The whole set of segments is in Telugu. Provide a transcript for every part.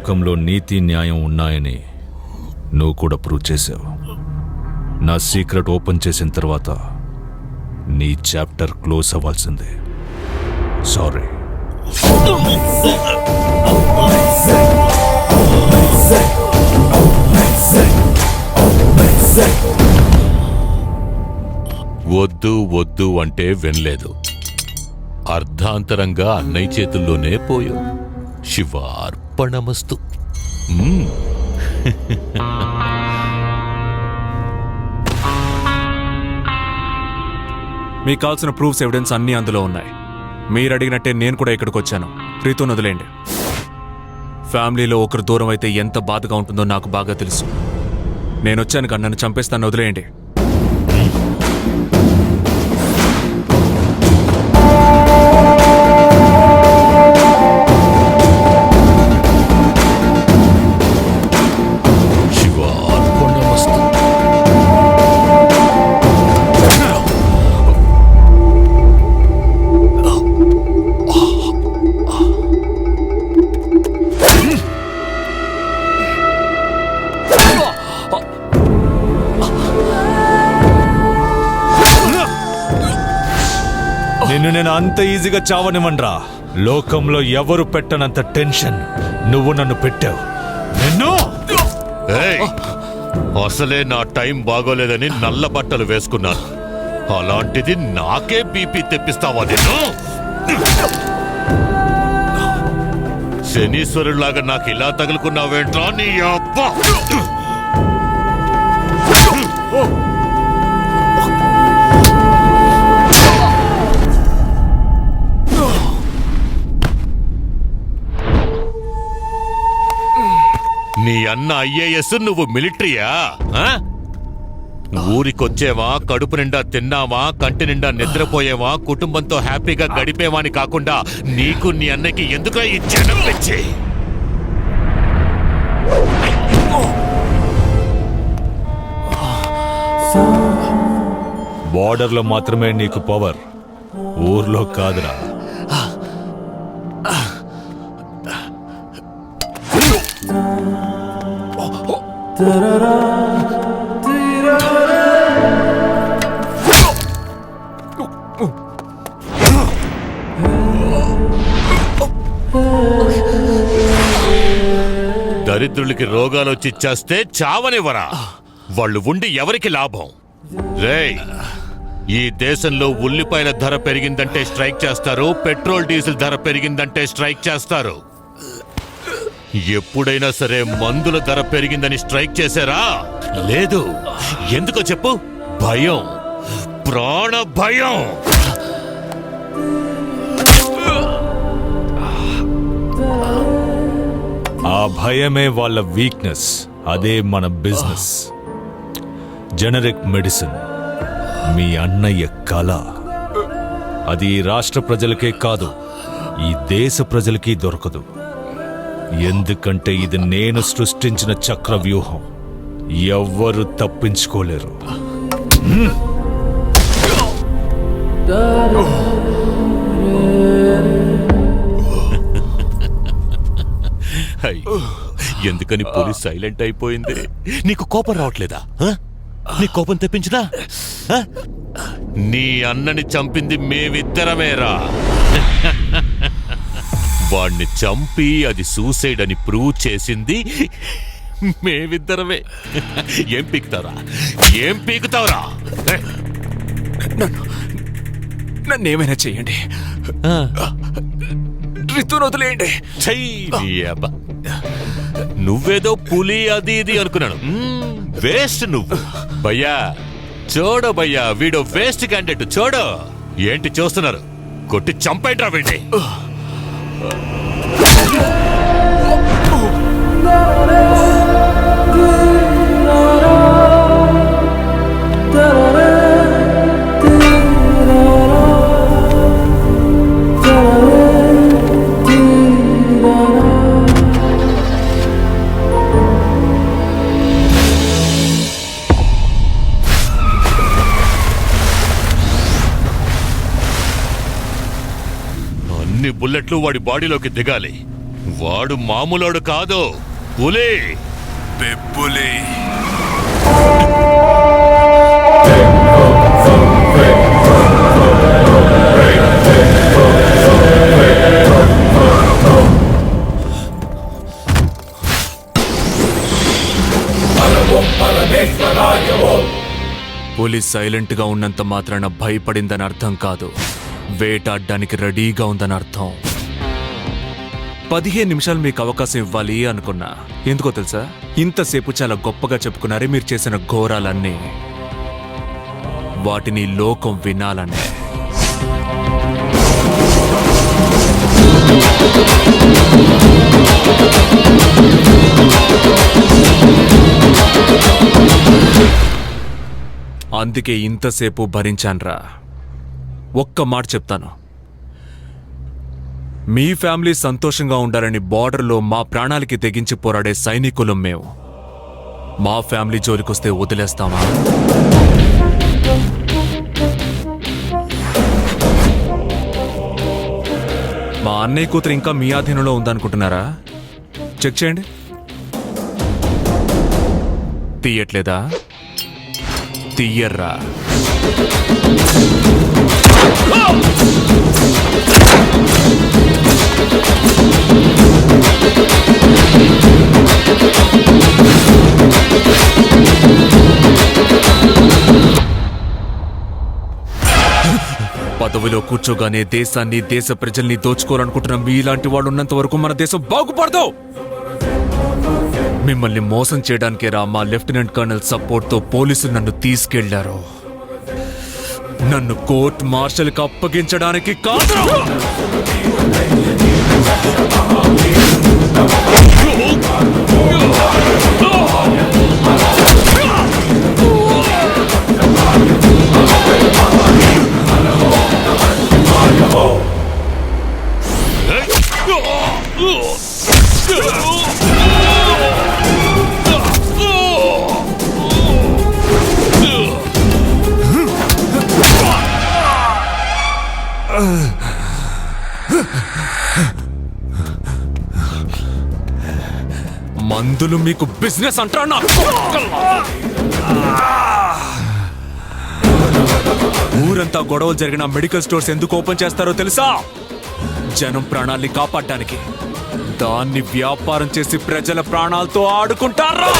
లోకంలో నీతి న్యాయం ఉన్నాయని నువ్వు కూడా ప్రూవ్ చేసావు. నా సీక్రెట్ ఓపెన్ చేసిన తర్వాత నీ చాప్టర్ క్లోజ్ అవ్వాల్సిందే. సారీ. వద్దు వద్దు అంటే వినలేదు. అర్ధాంతరంగా అన్నయ్య చేతుల్లోనే పోయావు. శివార్పణమస్తు. మీకు కావాల్సిన ప్రూఫ్స్ ఎవిడెన్స్ అన్నీ అందులో ఉన్నాయి. మీరు అడిగినట్టే నేను కూడా ఇక్కడికి వచ్చాను. రీతును వదిలేండి. ఫ్యామిలీలో ఒకరు దూరం అయితే ఎంత బాధగా ఉంటుందో నాకు బాగా తెలుసు. నేను వచ్చాను కానీ నన్ను చంపేస్తాను. వదిలేయండి. నిన్ను నేను అంత ఈజీగా చావనివ్వనురా. లోకంలో ఎవరు పెట్టనంత టెన్షన్ నువ్వు నన్ను పెట్టావు. నిన్ను అసలే నా టైం బాగోలేదని నల్ల బట్టలు వేసుకున్నాను. అలాంటిది నాకే బీపీ తెప్పిస్తావా నిన్ను? శనీశ్వరులాగా నాకు ఇలా తగులుకున్నావేంట్రా నీ అబ్బా? నీ అన్న ఐఏఎస్, నువ్వు మిలిటరీయా? ఊరికొచ్చేవా, కడుపు నిండా తిన్నావా, కంటి నిండా నిద్రపోయేవా, కుటుంబంతో హ్యాపీగా గడిపేవా అని కాకుండా నీకు నీ అన్నకి ఎందుకు ఈ జనం పిచ్చి? బార్డర్లో మాత్రమే నీకు పవర్, ఊర్లో కాదురా. దరిద్రులకి రోగాలొచ్చి చేస్తే చావనివ్వరా? వాళ్ళు ఉండి ఎవరికి లాభం? రేయ్, ఈ దేశంలో ఉల్లిపాయల ధర పెరిగిందంటే స్ట్రైక్ చేస్తారు, పెట్రోల్ డీజిల్ ధర పెరిగిందంటే స్ట్రైక్ చేస్తారు. ఎప్పుడైనా సరే మందుల ధర పెరిగిందని స్ట్రైక్ చేశారా? లేదు. ఎందుకో చెప్పు? భయం, ప్రాణ భయం. ఆ భయమే వాళ్ళ వీక్నెస్. అదే మన బిజినెస్. జనరిక్ మెడిసిన్ మీ అన్నయ్య కళ. అది రాష్ట్ర ప్రజలకే కాదు, ఈ దేశ ప్రజలకి దొరకదు. ఎందుకంటే ఇది నేను సృష్టించిన చక్రవ్యూహం. ఎవ్వరు తప్పించుకోలేరు. ఎందుకని పోలీస్ సైలెంట్ అయిపోయింది? నీకు కోపం రావట్లేదా? నీ కోపం తెప్పించదా? నీ అన్నని చంపింది మేమిద్దరమేరా. వాణ్ణి చంపి అది సూసైడ్ అని ప్రూవ్ చేసింది మేమిద్దరమే. ఏం పీకుతారా? ఏం పీకుతావురా? నన్ను ఏమైనా చెయ్యండి. రితును వదిలేయండి. నువ్వేదో పులి అది ఇది అనుకున్నాను. వేస్ట్ నువ్వు. భయ్యా చూడు భయ్యా, వీడు వేస్ట్ క్యాండిడేట్. చూడు. ఏంటి చూస్తున్నారు? కొట్టి చంపేట్రా వీడిని. బుల్లెట్లు వాడి బాడీలోకి దిగాలి. వాడు మామూలోడు కాదు, పులి. పెప్పులి. పులి సైలెంట్ గా ఉన్నంత మాత్రాన భయపడిందని అర్థం కాదు, వేటాడడానికి రెడీగా ఉందని అర్థం. 15 నిమిషాలు మీకు అవకాశం ఇవ్వాలి అనుకున్నా. ఎందుకో తెలుసా? ఇంతసేపు చాలా గొప్పగా చెప్పుకున్నారే మీరు చేసిన ఘోరాలన్నీ, వాటిని లోకం వినాలనే. అందుకే ఇంతసేపు భరించాన్రా. ఒక్క మాట చెప్తాను, మీ ఫ్యామిలీ సంతోషంగా ఉండాలని బార్డర్లో మా ప్రాణాలకి తెగించి పోరాడే సైనికులం మేము. మా ఫ్యామిలీ జోలికొస్తే వదిలేస్తామా? మా అన్నయ్య కూతురు ఇంకా మీ ఆధీనంలో ఉందనుకుంటున్నారా? చెక్ చేయండి. తీయట్లేదా? తీయర్రా. పదవిలో కూర్చోగానే దేశాన్ని, దేశ ప్రజల్ని దోచుకోవాలనుకుంటున్న మీలాంటి వాళ్ళు ఉన్నంత వరకు మన దేశం బాగుపడదు. మిమ్మల్ని మోసం చేయడానికేరా మా లెఫ్టినెంట్ కర్నల్ సపోర్ట్ తో పోలీసులు నన్ను తీసుకెళ్లారు. నన్ను కోర్ట్ మార్షల్ కి అప్పగించడానికి కాదు. మందులు మీకు బిజినెస్ అంటారా? ఊరంతా గొడవలు జరిగిన మెడికల్ స్టోర్స్ ఎందుకు ఓపెన్ చేస్తారో తెలుసా? జనం ప్రాణాల్ని కాపాడడానికి. దాన్ని వ్యాపారం చేసి ప్రజల ప్రాణాలతో ఆడుకుంటారా?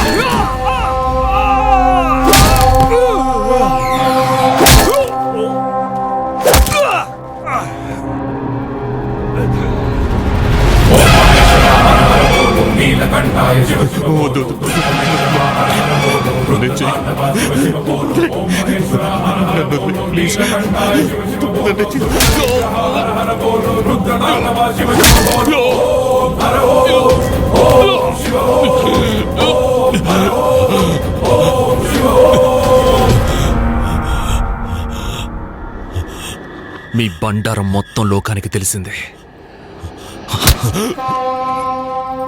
మీ బండారం మొత్తం లోకానికి తెలిసిందే.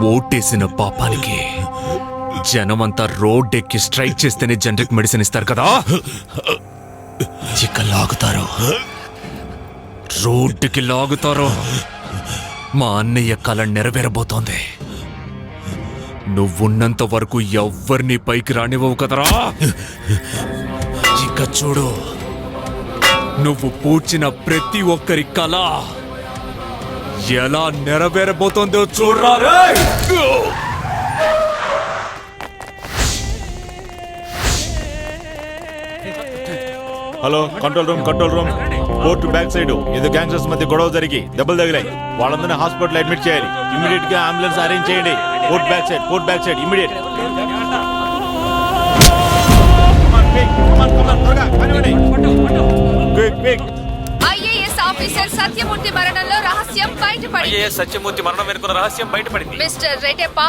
ఓటేసిన పాపానికి జనమంతా రోడ్డెక్కి స్ట్రైక్ చేస్తేనే జనరిక్ మెడిసిన్ ఇస్తారు కదా. ఇక లాగుతారు, రోడ్డుకి లాగుతారు. మా అన్నయ్య కళ నెరవేరబోతోంది. నువ్వున్నంత వరకు ఎవ్వరినీ పైకి రానివ్వవు కదరా. ఇక చూడు, నువ్వు పూడ్చిన ప్రతి ఒక్కరి కళ ఎలా నెరవేరబోతోందో చూడరా. Hello, control room. Court back side ఏదో గ్యాంగ్స్టర్స్ మధ్య గొడవ జరిగి దెబ్బలు తగిలాయి. వాళ్ళందరినీ హాస్పిటల్ అడ్మిట్ చేయాలి. ఇమీడియట్ గా అంబులెన్స్ అరేంజ్ చేయండి. Court back side immediate. IAS officer Satyamurthy మరణంలో రహస్యం బయటపడింది. సత్యమూర్తి మరణం వెనుక రహస్యం బయటపడింది. Mister Reddappa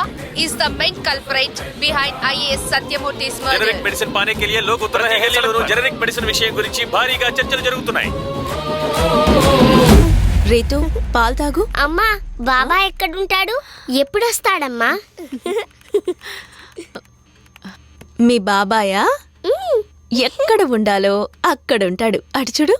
is the main culprit behind IAS సత్యమూర్తి's murder. జనరిక్ మెడిసిన్ పానే के लिए लोग उतर रहे हैं. జనరిక్ మెడిసిన్ విషయం గురించి భారీగా చర్చలు జరుగుతున్నాయి. రీతు, పాలు తాగు. అమ్మా, బాబా ఎక్కడుంటాడు? ఎప్పుడొస్తాడమ్మా? మీ బాబాయా? ఎక్కడ ఉండాలో అక్కడుంటాడు. అటు చూడు.